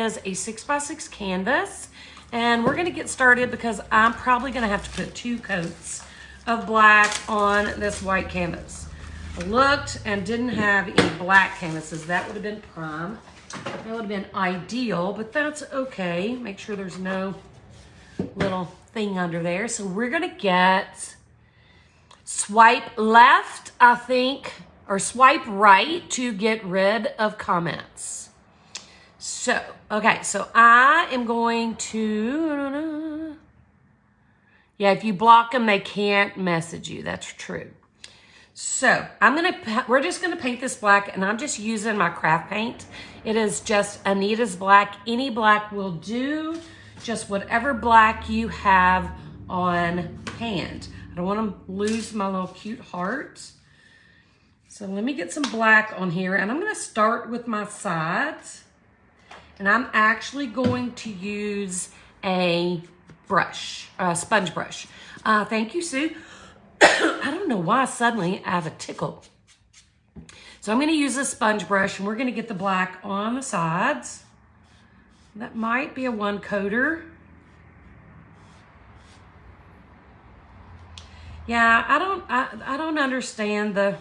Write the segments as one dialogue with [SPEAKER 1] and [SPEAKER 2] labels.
[SPEAKER 1] is a 6x6 canvas, and we're gonna get started because I'm probably gonna have to put 2 coats of black on this white canvas. I looked and didn't have any black canvases. That would have been prime. That would have been ideal, but that's okay. Make sure there's no little thing under there. So we're gonna get swipe left, I think, or swipe right to get rid of comments. So, okay, so I am going to, yeah, if you block them, they can't message you. That's true. So we're just gonna paint this black, and I'm just using my craft paint. It is just Anita's black. Any black will do, just whatever black you have on hand. I don't wanna lose my little cute heart. So let me get some black on here, and I'm gonna start with my sides. And I'm actually going to use a brush, a sponge brush. Thank you, Sue. I don't know why suddenly I have a tickle. So I'm gonna use a sponge brush, and we're gonna get the black on the sides. That might be a 1-coater. Yeah, I don't understand the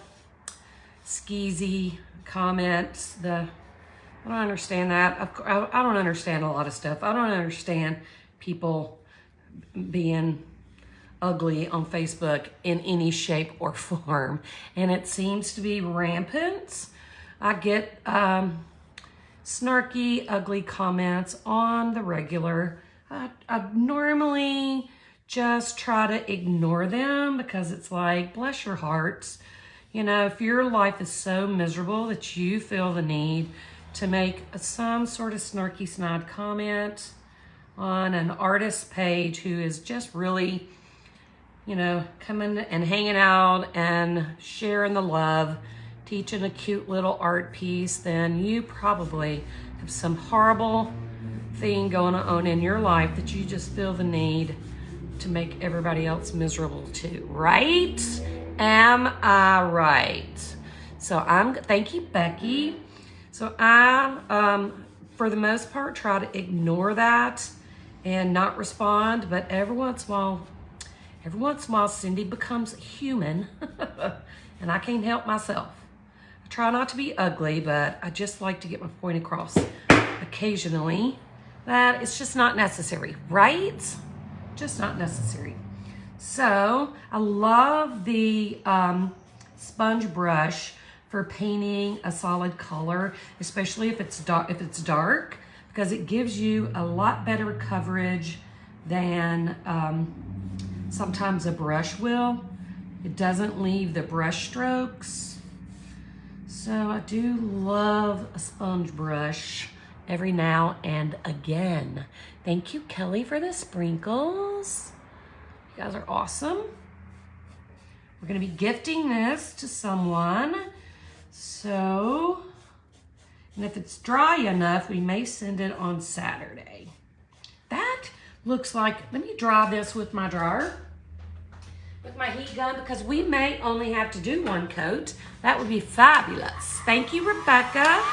[SPEAKER 1] skeezy comments. I don't understand that. I don't understand a lot of stuff. I don't understand people being ugly on Facebook in any shape or form. And it seems to be rampant. I get snarky, ugly comments on the regular. I normally just try to ignore them because it's like, bless your hearts. You know, if your life is so miserable that you feel the need to make some sort of snarky snide comment on an artist's page who is just really, you know, coming and hanging out and sharing the love, teaching a cute little art piece, then you probably have some horrible thing going on in your life that you just feel the need to make everybody else miserable too, right? Am I right? So thank you, Becky. So I, for the most part, try to ignore that and not respond, but every once in a while, Cindy becomes human and I can't help myself. I try not to be ugly, but I just like to get my point across occasionally that it's just not necessary, right? Just not necessary. So I love the sponge brush for painting a solid color, especially if it's dark, because it gives you a lot better coverage than sometimes a brush will. It doesn't leave the brush strokes. So I do love a sponge brush every now and again. Thank you, Kelly, for the sprinkles. You guys are awesome. We're gonna be gifting this to someone. So, and if it's dry enough, we may send it on Saturday. That looks like, let me dry this with my dryer, with my heat gun, because we may only have to do 1 coat. That would be fabulous. Thank you, Rebecca.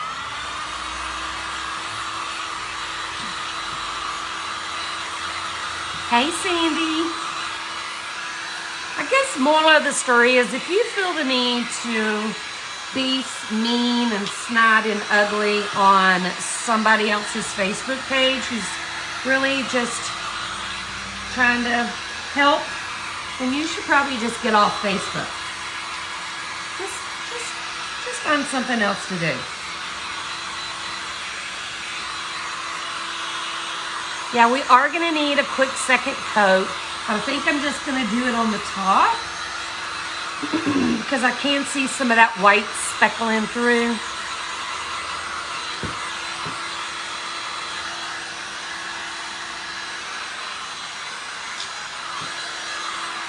[SPEAKER 1] Hey, Sandy. I guess moral of the story is if you feel the need to be mean and snide and ugly on somebody else's Facebook page who's really just trying to help, then you should probably just get off Facebook. Just find something else to do. Yeah, we are gonna need a quick second coat. I think I'm just gonna do it on the top because I can see some of that white speckling through.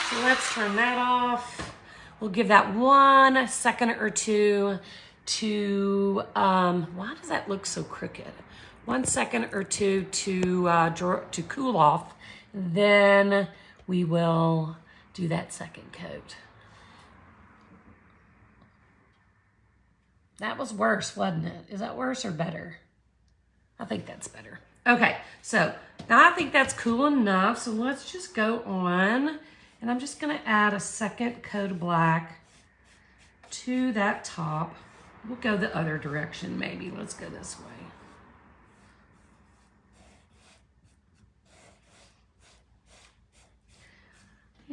[SPEAKER 1] So let's turn that off. We'll give that 1 second or 2 to, why does that look so crooked? 1 second or 2 to cool off. Then we will do that second coat. That was worse, wasn't it? Is that worse or better? I think that's better. Okay, so now I think that's cool enough. So let's just go on, and I'm just gonna add a second coat of black to that top. We'll go the other direction maybe. Let's go this way.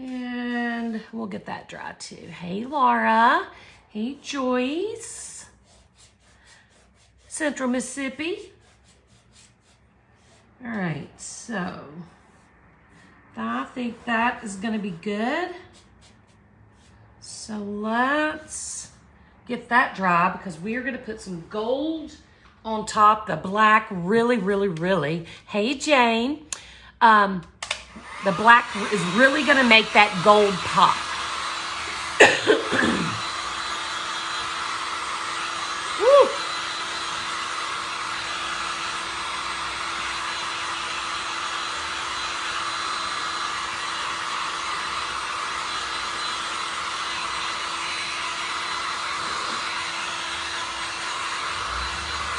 [SPEAKER 1] And we'll get that dry too. Hey, Laura. Hey, Joyce. Central Mississippi. All right, so I think that is gonna be good. So let's get that dry because we are gonna put some gold on top, the black, really. Hey, Jane. The black is really gonna make that gold pop. Woo.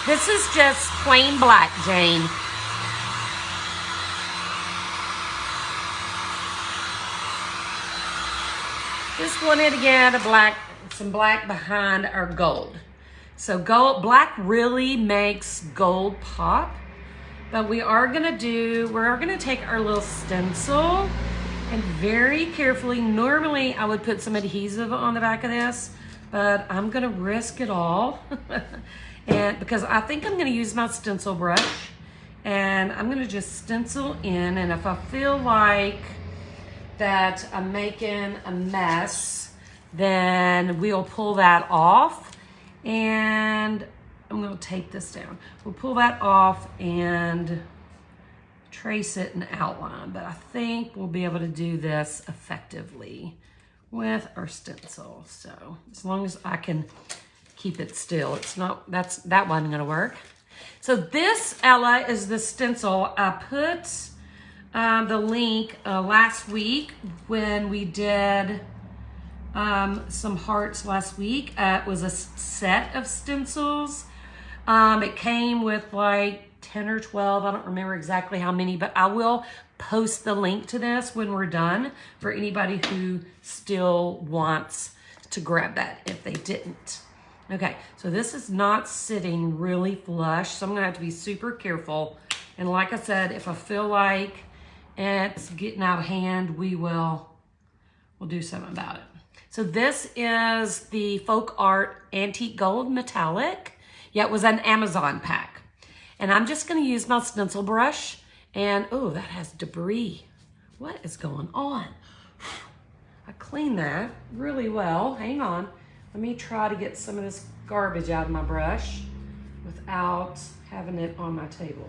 [SPEAKER 1] This is just plain black, Jane. Just wanted to get some black behind our gold. So black really makes gold pop, but we're gonna take our little stencil and very carefully, normally I would put some adhesive on the back of this, but I'm gonna risk it all. And because I think I'm gonna use my stencil brush and I'm gonna just stencil in, and if I feel like that I'm making a mess, then we'll pull that off, and I'm gonna tape this down. We'll pull that off and trace it and outline, but I think we'll be able to do this effectively with our stencil. So as long as I can keep it still, that wasn't gonna work. So this, Ella, is the stencil. I put the link last week when we did some hearts last week. It was a set of stencils. It came with like 10 or 12. I don't remember exactly how many, but I will post the link to this when we're done for anybody who still wants to grab that if they didn't. Okay, so this is not sitting really flush, so I'm gonna have to be super careful. And like I said, if I feel like it's getting out of hand, we'll do something about it. So this is the Folk Art Antique Gold Metallic. Yeah, it was an Amazon pack. And I'm just gonna use my stencil brush, and oh, that has debris. What is going on? I cleaned that really well. Hang on. Let me try to get some of this garbage out of my brush without having it on my table.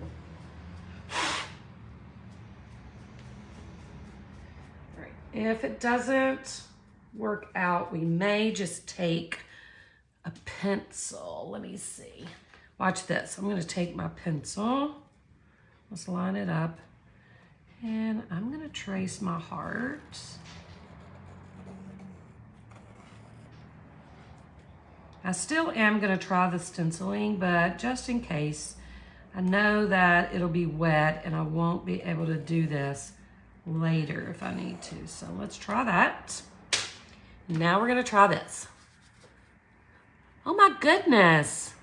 [SPEAKER 1] All right. If it doesn't work out, we may just take a pencil. Let me see. Watch this. I'm going to take my pencil. Let's line it up. And I'm going to trace my heart. I still am going to try the stenciling, but just in case, I know that it'll be wet and I won't be able to do this later if I need to. So let's try that. Now we're going to try this. Oh my goodness.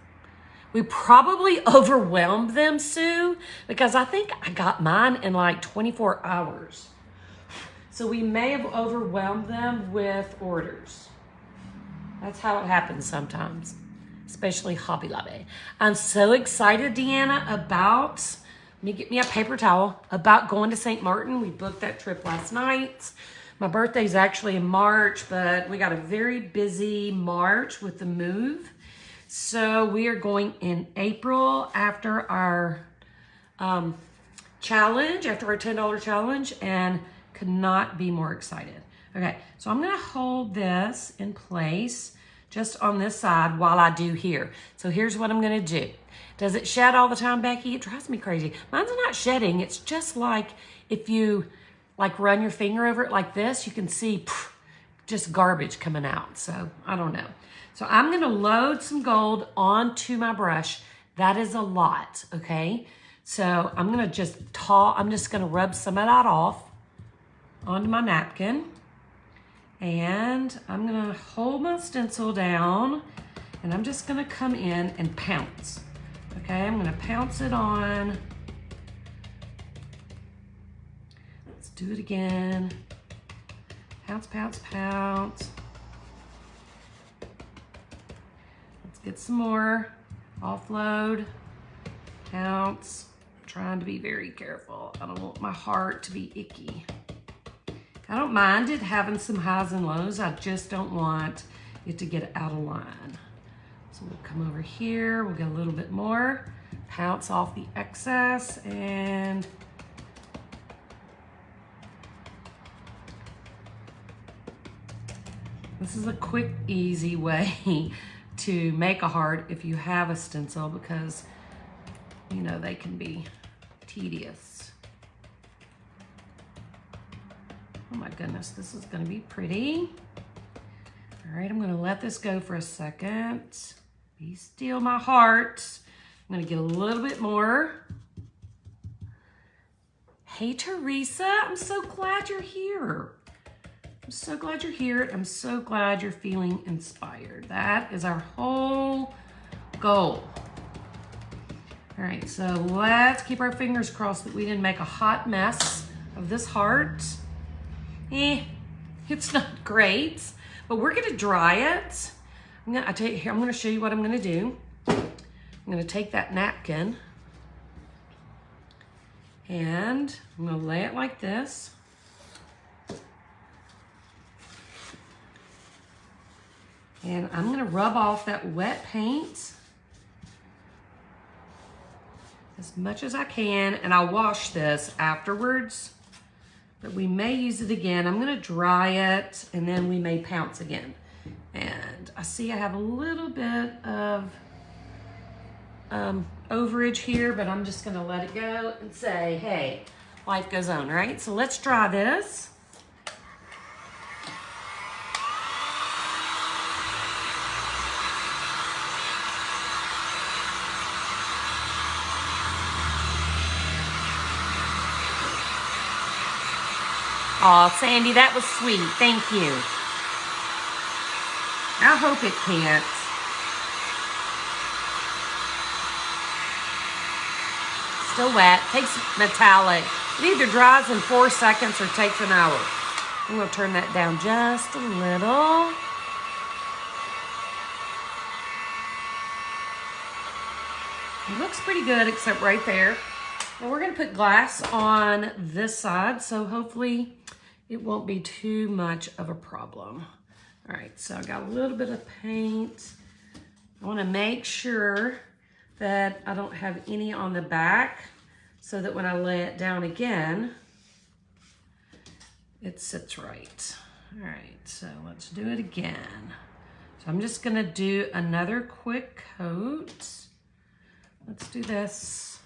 [SPEAKER 1] We probably overwhelmed them, Sue, because I think I got mine in like 24 hours. So we may have overwhelmed them with orders. That's how it happens sometimes, especially Hobby Lobby. I'm so excited, Deanna, about, let me get me a paper towel, about going to St. Martin. We booked that trip last night. My birthday's actually in March, but we got a very busy March with the move. So we are going in April after our challenge, after our $10 challenge, and could not be more excited. Okay, so I'm gonna hold this in place just on this side while I do here. So here's what I'm gonna do. Does it shed all the time, Becky? It drives me crazy. Mine's not shedding. It's just like if you like run your finger over it like this, you can see just garbage coming out. So I don't know. So I'm gonna load some gold onto my brush That is a lot, okay? So I'm just gonna rub some of that off onto my napkin. And I'm gonna hold my stencil down and I'm just gonna come in and pounce. Okay, I'm gonna pounce it on. Let's do it again. Pounce, pounce, pounce. Let's get some more. Offload, pounce. I'm trying to be very careful. I don't want my heart to be icky. I don't mind it having some highs and lows. I just don't want it to get out of line. So we'll come over here, we'll get a little bit more, pounce off the excess, and this is a quick, easy way to make a heart if you have a stencil, because you know they can be tedious. Oh my goodness, this is gonna be pretty. All right, I'm gonna let this go for a second. Be still, my heart. I'm gonna get a little bit more. Hey, Teresa, I'm so glad you're here. I'm so glad you're here. I'm so glad you're feeling inspired. That is our whole goal. All right, so let's keep our fingers crossed that we didn't make a hot mess of this heart. It's not great, but we're gonna dry it. I'm gonna show you what I'm gonna do. I'm gonna take that napkin and I'm gonna lay it like this. And I'm gonna rub off that wet paint as much as I can, and I'll wash this afterwards. But we may use it again. I'm gonna dry it and then we may pounce again. And I see I have a little bit of overage here, but I'm just gonna let it go and say, hey, life goes on, right? So let's dry this. Aw, Sandy, that was sweet. Thank you. I hope it can't. Still wet. Takes metallic. It either dries in 4 seconds or takes an hour. I'm going to turn that down just a little. It looks pretty good, except right there. Now we're going to put glass on this side, so hopefully it won't be too much of a problem. All right, so I got a little bit of paint. I want to make sure that I don't have any on the back so that when I lay it down again, it sits right. All right, so let's do it again. So I'm just going to do another quick coat. Let's do this.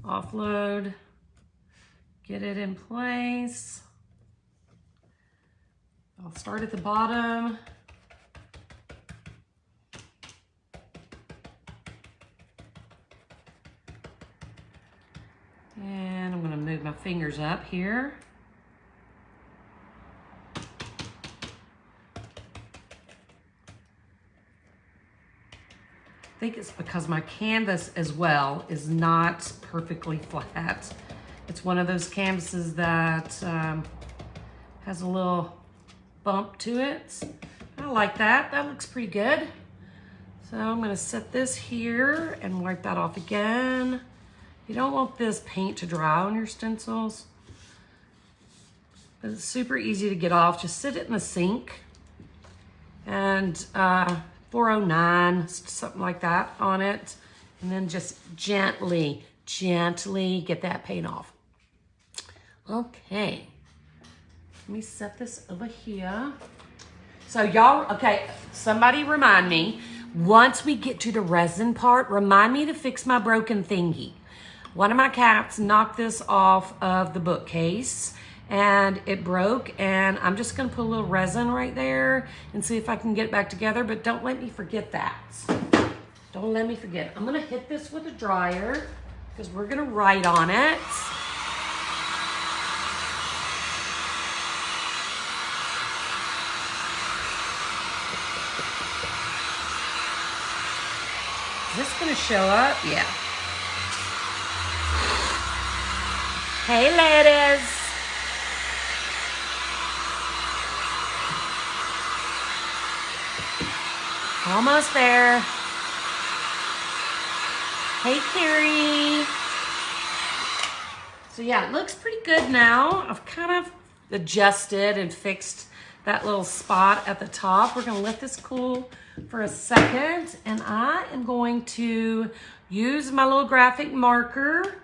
[SPEAKER 1] Offload, get it in place. I'll start at the bottom. And I'm going to move my fingers up here. I think it's because my canvas as well is not perfectly flat. It's one of those canvases that has a little bump to it. I like that. That looks pretty good. So I'm going to set this here and wipe that off again. You don't want this paint to dry on your stencils. But it's super easy to get off. Just sit it in the sink and 409, something like that on it. And then just gently get that paint off. Okay. Let me set this over here. So y'all, okay, somebody remind me, once we get to the resin part, remind me to fix my broken thingy. One of my cats knocked this off of the bookcase and it broke, and I'm just gonna put a little resin right there and see if I can get it back together, but don't let me forget that. Don't let me forget. I'm gonna hit this with a dryer because we're gonna write on it. Is this gonna show up? Yeah. Hey, ladies. Almost there. Hey, Carrie. So yeah, it looks pretty good now. I've kind of adjusted and fixed that little spot at the top. We're gonna let this cool for a second, and I am going to use my little graphic marker,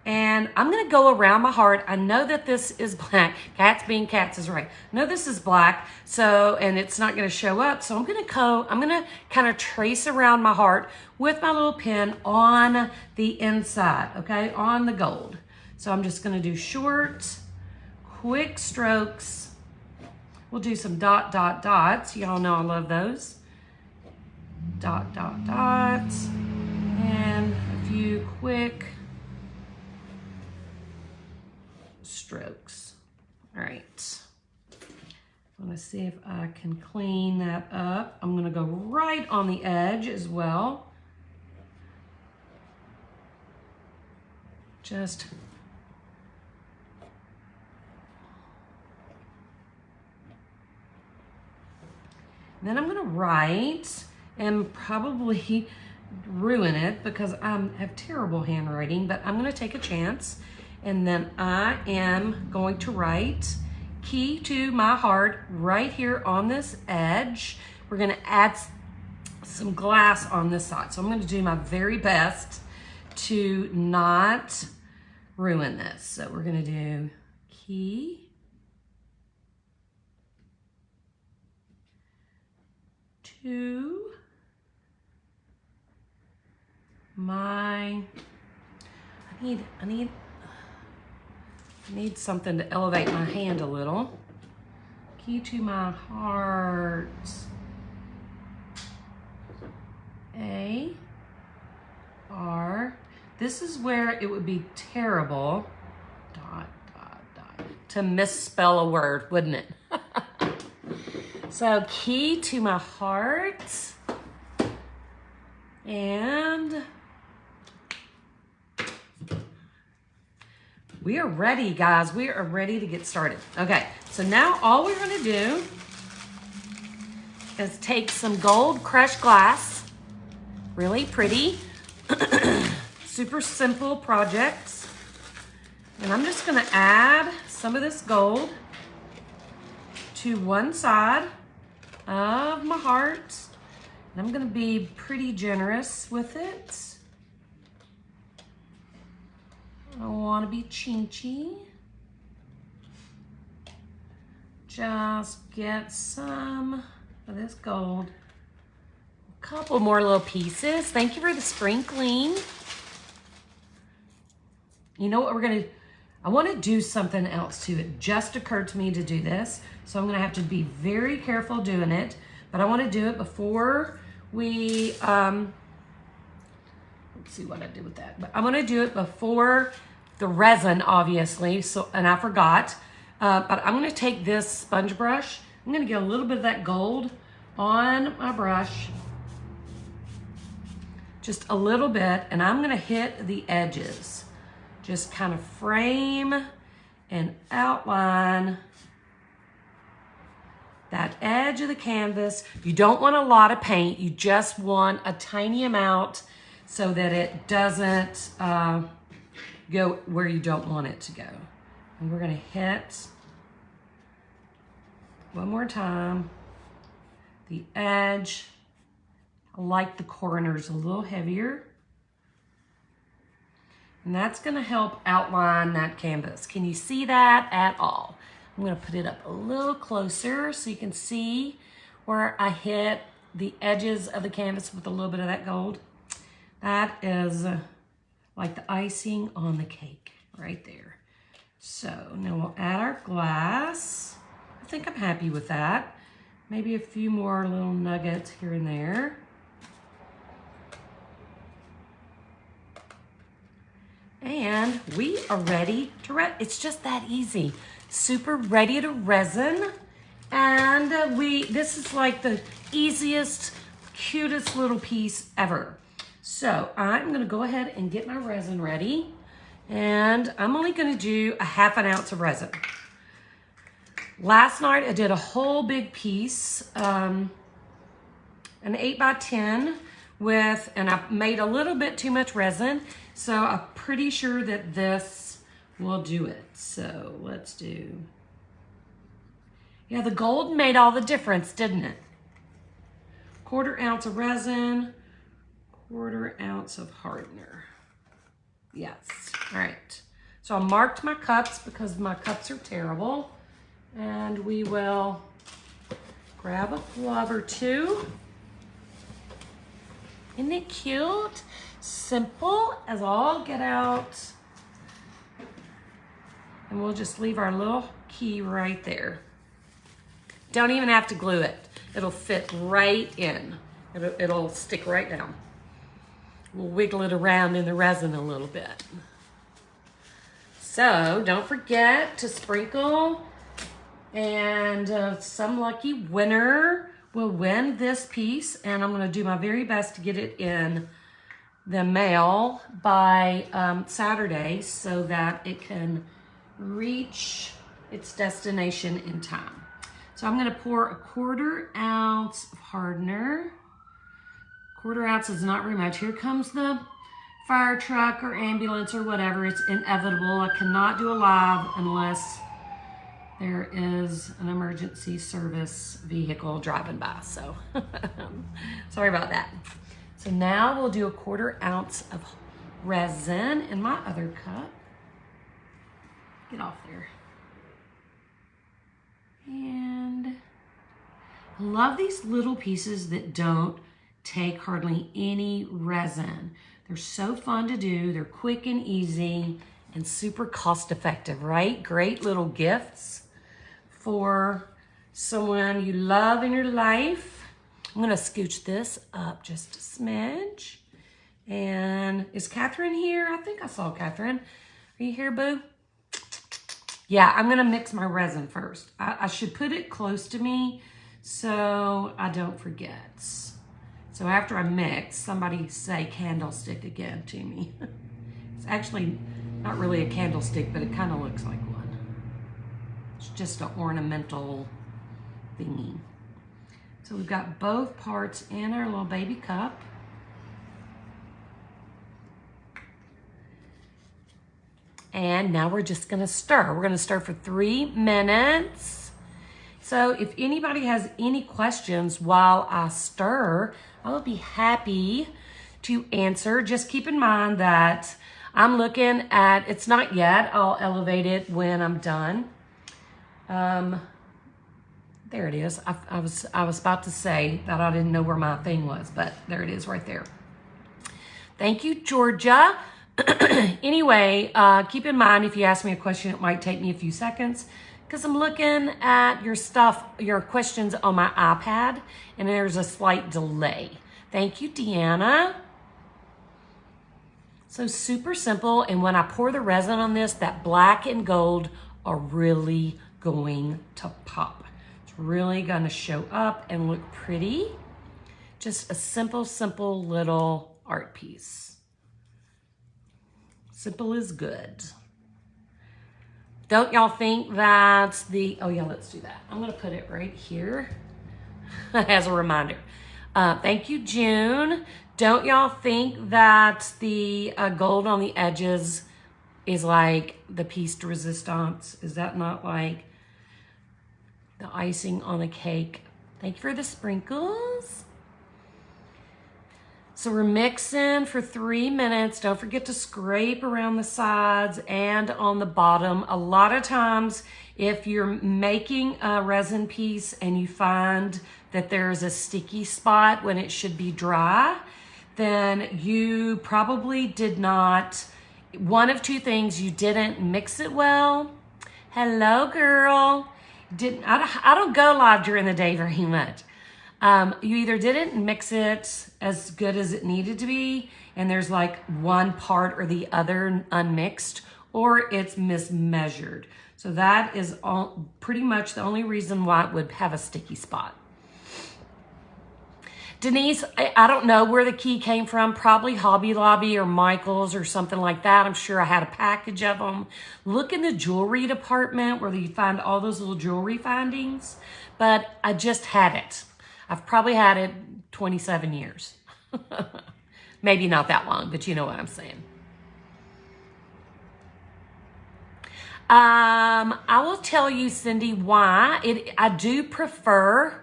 [SPEAKER 1] and I'm gonna go around my heart. I know that this is black. Cats being cats is right. I know this is black, so, and it's not gonna show up, so I'm gonna kind of trace around my heart with my little pen on the inside, okay, on the gold. So I'm just gonna do short, quick strokes. We'll do some dot, dot, dots. Y'all know I love those. Dot, dot, dots, and a few quick strokes. All right. I'm gonna see if I can clean that up. I'm gonna go right on the edge as well. Just then I'm gonna write and probably ruin it because I have terrible handwriting, but I'm gonna take a chance. And then I am going to write key to my heart right here on this edge. We're gonna add some glass on this side. So I'm gonna do my very best to not ruin this. So we're gonna do key to my, I need something to elevate my hand a little. Key to my heart. A, R. This is where it would be terrible, dot, dot, dot, to misspell a word, wouldn't it? So key to my heart. And we are ready, guys. We are ready to get started. Okay, so now all we're gonna do is take some gold crushed glass, really pretty, super simple projects. And I'm just gonna add some of this gold to one side of my heart. And I'm gonna be pretty generous with it. I don't want to be chinchy. Just get some of this gold. A couple more little pieces. Thank you for the sprinkling. You know what we're gonna, I want to do something else too. It just occurred to me to do this. So I'm gonna have to be very careful doing it, but I want to do it before we, let's see what I did with that. But I'm gonna do it before the resin, obviously, so, and I forgot, but I'm gonna take this sponge brush. I'm gonna get a little bit of that gold on my brush, just a little bit, and I'm gonna hit the edges. Just kind of frame and outline that edge of the canvas. You don't want a lot of paint, you just want a tiny amount so that it doesn't go where you don't want it to go. And we're gonna hit one more time the edge. I like the corners a little heavier. And that's gonna help outline that canvas. Can you see that at all? I'm gonna put it up a little closer so you can see where I hit the edges of the canvas with a little bit of that gold. That is like the icing on the cake right there. So now we'll add our glass. I think I'm happy with that. Maybe a few more little nuggets here and there. And we are ready to resin. It's just that easy. Super ready to resin. And this is like the easiest, cutest little piece ever. So I'm gonna go ahead and get my resin ready. And I'm only gonna do a 1/2 ounce of resin. Last night I did a whole big piece, an 8 by 10 and I made a little bit too much resin. So I'm pretty sure that this will do it. So let's do, yeah, the gold made all the difference, didn't it? 1/4 ounce of resin, 1/4 ounce of hardener. Yes, all right. So I marked my cups because my cups are terrible. And we will grab a glove or two. Isn't it cute? Simple as all get out. And we'll just leave our little key right there. Don't even have to glue it. It'll fit right in. It'll stick right down. We'll wiggle it around in the resin a little bit. So don't forget to sprinkle, and some lucky winner will win this piece. And I'm gonna do my very best to get it in the mail by Saturday so that it can reach its destination in time. So I'm gonna pour a 1/4 ounce of hardener. 1/4 ounce is not very much. Here comes the fire truck or ambulance or whatever. It's inevitable. I cannot do a live unless there is an emergency service vehicle driving by. So sorry about that. So now we'll do a 1/4 ounce of resin in my other cup. Get off there. And I love these little pieces that don't take hardly any resin. They're so fun to do. They're quick and easy and super cost effective, right? Great little gifts for someone you love in your life. I'm gonna scooch this up just a smidge. And is Catherine here? I think I saw Catherine. Are you here, boo? Yeah, I'm gonna mix my resin first. I should put it close to me so I don't forget. So after I mix, somebody say candlestick again to me. It's actually not really a candlestick, but it kind of looks like one. It's just an ornamental thingy. So we've got both parts in our little baby cup. And now we're just gonna stir. We're gonna stir for 3 minutes. So if anybody has any questions while I stir, I will be happy to answer. Just keep in mind that I'm looking at, it's not yet, I'll elevate it when I'm done. There it is. I was about to say that I didn't know where my thing was, but there it is right there. Thank you, Georgia. Anyway, keep in mind if you ask me a question, it might take me a few seconds because I'm looking at your stuff, your questions on my iPad, and there's a slight delay. Thank you, Deanna. So super simple, and when I pour the resin on this, that black and gold are really going to pop. It's really gonna show up and look pretty. Just a simple, simple little art piece. Simple is good. Don't y'all think that oh yeah, let's do that. I'm gonna put it right here as a reminder. Thank you, June. Don't y'all think that the gold on the edges is like the piece de resistance? Is that not like the icing on a cake? Thank you for the sprinkles. So we're mixing for 3 minutes. Don't forget to scrape around the sides and on the bottom. A lot of times, if you're making a resin piece and you find that there's a sticky spot when it should be dry, then you probably did not, one of two things, you didn't mix it well. Hello, girl. I don't go live during the day very much. You either didn't mix it as good as it needed to be, and there's like one part or the other unmixed, or it's mismeasured. So that is pretty much the only reason why it would have a sticky spot. Denise, I don't know where the key came from. Probably Hobby Lobby or Michael's or something like that. I'm sure I had a package of them. Look in the jewelry department where you find all those little jewelry findings. But I just had it. I've probably had it 27 years. Maybe not that long, but you know what I'm saying. I will tell you, Cindy, why. I do prefer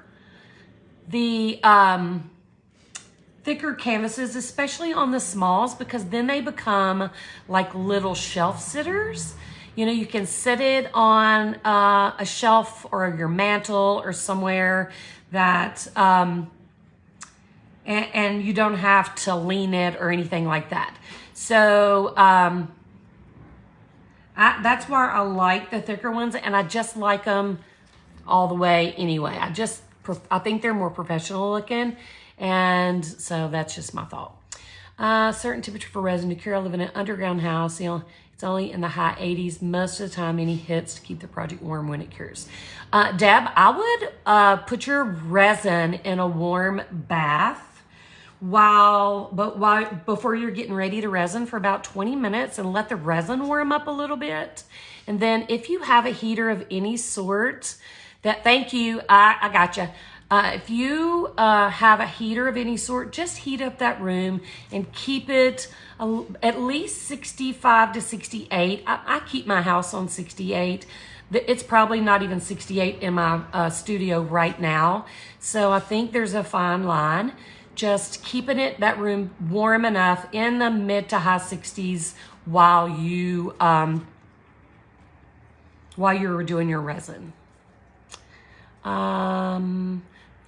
[SPEAKER 1] the thicker canvases, especially on the smalls, because then they become like little shelf sitters. You know, you can sit it on a shelf or your mantle or somewhere that, and you don't have to lean it or anything like that. So that's why I like the thicker ones, and I just like them all the way anyway. I think they're more professional looking, and so that's just my thought. Certain temperature for resin to cure. I live in an underground house. You know, it's only in the high 80s most of the time. Any hits to keep the project warm when it cures. Deb, I would put your resin in a warm bath before you're getting ready to resin for about 20 minutes and let the resin warm up a little bit. And then if you have a heater of any sort, thank you, I gotcha. If you have a heater of any sort, just heat up that room and keep it at least 65 to 68. I keep my house on 68. It's probably not even 68 in my studio right now. So I think there's a fine line. Just keeping that room warm enough in the mid to high 60s while you're doing your resin.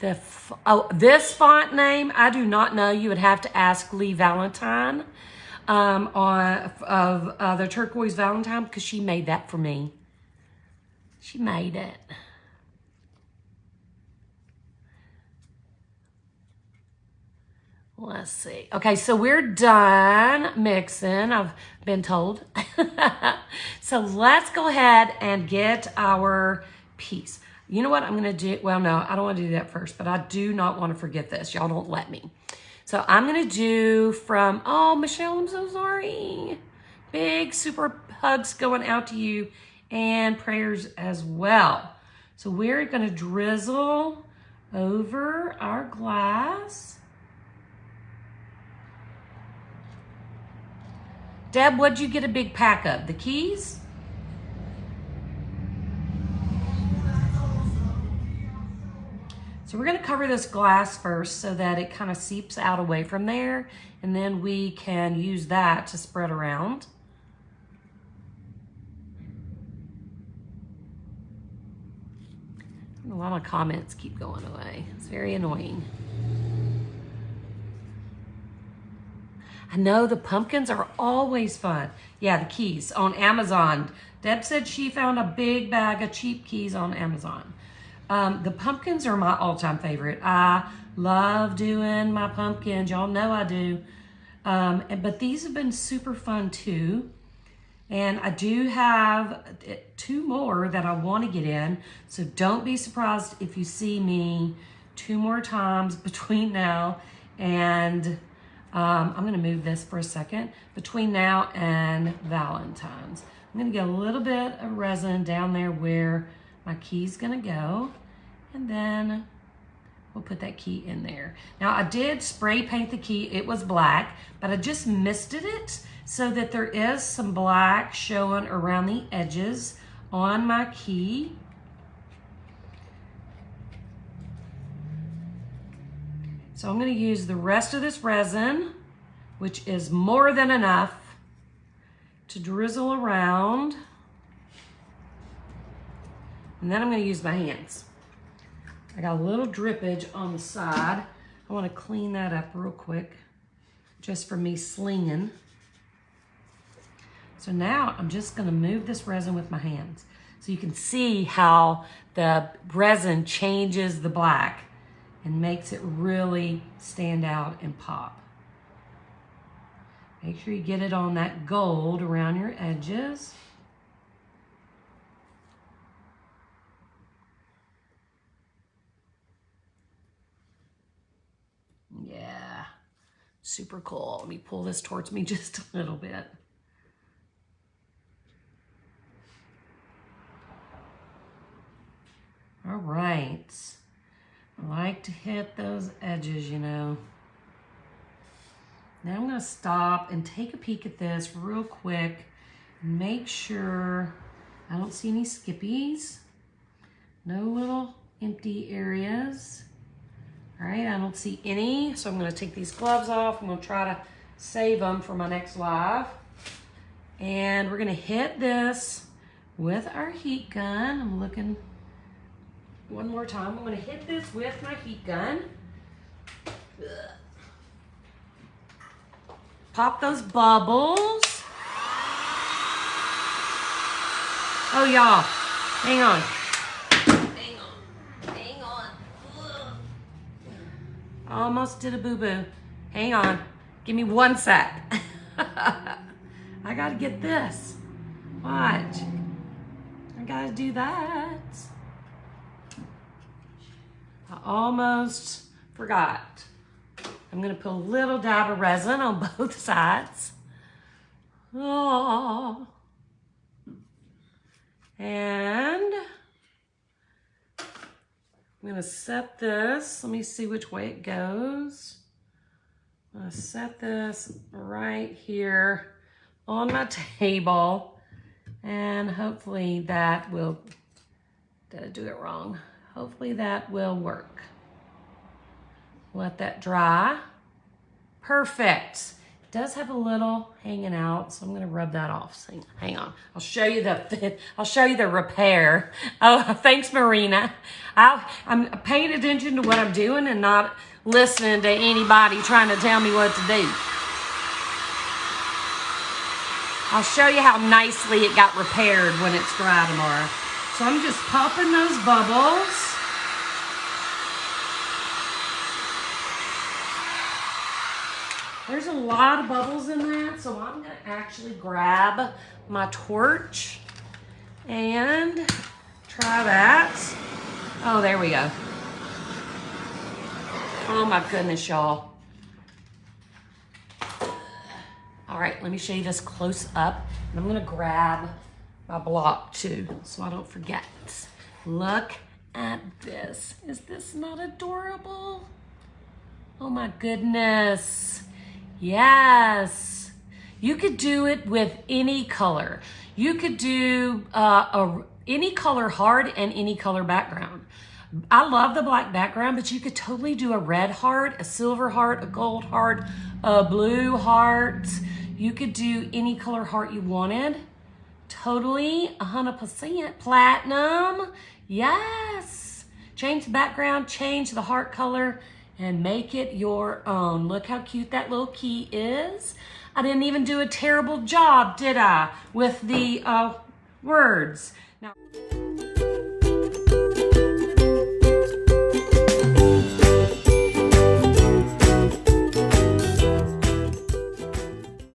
[SPEAKER 1] This font name, I do not know. You would have to ask Lee Valentine of the Turquoise Valentine, because she made that for me. She made it. Let's see. Okay, so we're done mixing, I've been told. So let's go ahead and get our piece. You know what I'm gonna do? Well, no, I don't wanna do that first, but I do not wanna forget this. Y'all don't let me. So I'm gonna do from, oh, Michelle, I'm so sorry. Big super hugs going out to you and prayers as well. So we're gonna drizzle over our glass. Deb, what'd you get a big pack of? The keys? So we're gonna cover this glass first so that it kind of seeps out away from there, and then we can use that to spread around. A lot of comments keep going away. It's very annoying. I know the pumpkins are always fun. Yeah, the keys on Amazon. Deb said she found a big bag of cheap keys on Amazon. The pumpkins are my all-time favorite. I love doing my pumpkins. Y'all know I do. But these have been super fun too. And I do have 2 more that I want to get in. So don't be surprised if you see me 2 more times between now and I'm going to move this for a second. Between now and Valentine's, I'm going to get a little bit of resin down there where my key's going to go, and then we'll put that key in there. Now I did spray paint the key. It was black, but I just misted it so that there is some black showing around the edges on my key. So I'm going to use the rest of this resin, which is more than enough, to drizzle around. And then I'm going to use my hands. I got a little drippage on the side. I want to clean that up real quick, just for me slinging. So now I'm just going to move this resin with my hands. So you can see how the resin changes the black. and makes it really stand out and pop. Make sure you get it on that gold around your edges. Yeah, super cool. Let me pull this towards me just a little bit. All right. I like to hit those edges, you know. Now I'm gonna stop and take a peek at this real quick. Make sure I don't see any skippies. No little empty areas. All right, I don't see any, so I'm gonna take these gloves off. I'm gonna try to save them for my next live. And we're gonna hit this with our heat gun. I'm looking one more time. I'm gonna hit this with my heat gun. Pop those bubbles. Oh, y'all, hang on. Hang on. Almost did a boo-boo. Hang on, give me 1 sec. I gotta get this. Watch, I gotta do that. I almost forgot. I'm gonna put a little dab of resin on both sides. Oh. And I'm gonna set this, let me see which way it goes. I'm gonna set this right here on my table, and hopefully that will, did I do it wrong? Hopefully that will work. Let that dry. Perfect. It does have a little hanging out, so I'm gonna rub that off. So hang on, I'll show you the repair. Oh, thanks, Marina. I'm paying attention to what I'm doing and not listening to anybody trying to tell me what to do. I'll show you how nicely it got repaired when it's dry tomorrow. So I'm just popping those bubbles. There's a lot of bubbles in that, so I'm gonna actually grab my torch and try that. Oh, there we go. Oh my goodness, y'all. All right, let me show you this close up. And I'm gonna grab my block too, so I don't forget. Look at this. Is this not adorable? Oh my goodness. Yes, you could do it with any color. You could do any color hard and any color background. I love the black background, but you could totally do a red heart, a silver heart, a gold heart, a blue heart. You could do any color heart you wanted. Totally 100% platinum. Yes. Change the background, change the heart color, and make it your own. Look how cute that little key is. I didn't even do a terrible job, did I, with the words. Now.